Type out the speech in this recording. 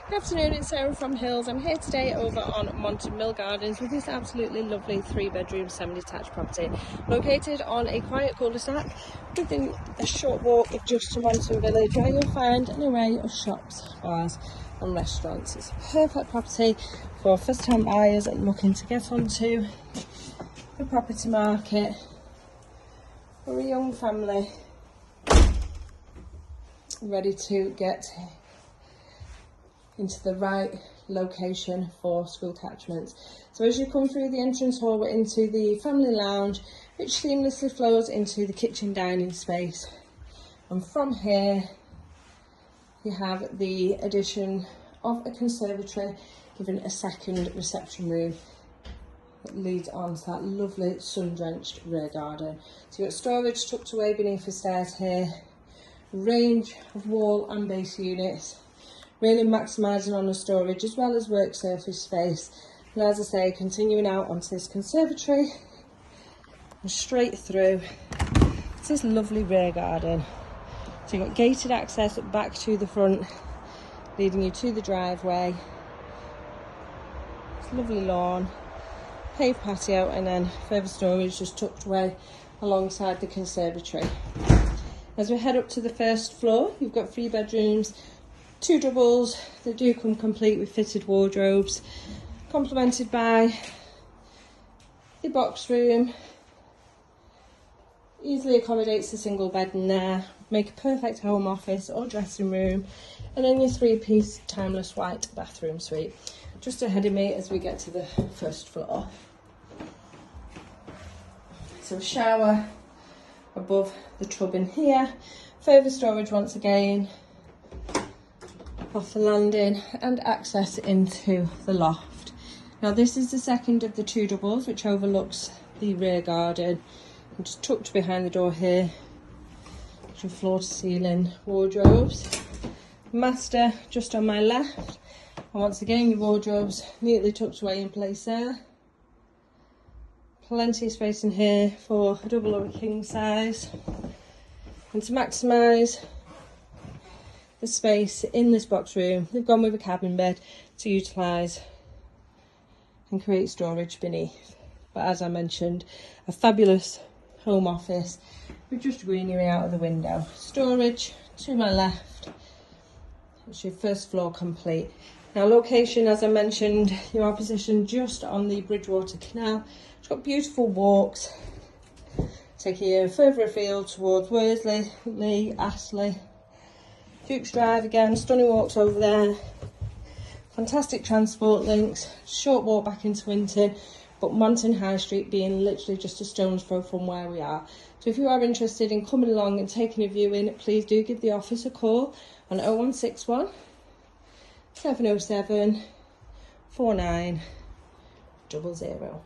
Good afternoon, it's Sarah from Hills. I'm here today over on Montonmill Gardens with this absolutely lovely 3-bedroom semi-detached property located on a quiet cul-de-sac within a short walk just to Monton Village, where you'll find an array of shops, bars and restaurants. It's a perfect property for first-time buyers looking to get onto the property market, for a young family ready to get into the right location for school catchments. So as you come through the entrance hall, we're into the family lounge, which seamlessly flows into the kitchen dining space. And from here, you have the addition of a conservatory, giving a second reception room that leads on to that lovely sun-drenched rear garden. So you've got storage tucked away beneath the stairs here, range of wall and base units, really maximising on the storage as well as work surface space. And as I say, continuing out onto this conservatory and straight through to this lovely rear garden. So you've got gated access back to the front, leading you to the driveway. It's lovely lawn, paved patio, and then further storage just tucked away alongside the conservatory. As we head up to the first floor, you've got 3 bedrooms, 2 doubles. They do come complete with fitted wardrobes, complemented by the box room. Easily accommodates a single bed in there, make a perfect home office or dressing room, and then your 3-piece timeless white bathroom suite just ahead of me as we get to the first floor. So a shower above the tub in here, further storage once again off the landing, and access into the loft. Now this is the second of the 2 doubles which overlooks the rear garden, and just tucked behind the door here, some floor to ceiling wardrobes. Master just on my left, and once again your wardrobes neatly tucked away in place there. Plenty of space in here for a double or a king size. And to maximise the space in this box room, they've gone with a cabin bed to utilise and create storage beneath. But as I mentioned, a fabulous home office with just greenery out of the window. Storage to my left. It's your first floor complete. Now location, as I mentioned, you are positioned just on the Bridgewater Canal. It's got beautiful walks, taking you further afield towards Worsley, Lee, Astley, Duke's Drive again, stunning walks over there. Fantastic transport links, short walk back into Winton, but Monton High Street being literally just a stone's throw from where we are. So if you are interested in coming along and taking a viewing, please do give the office a call on 0161 707 4900.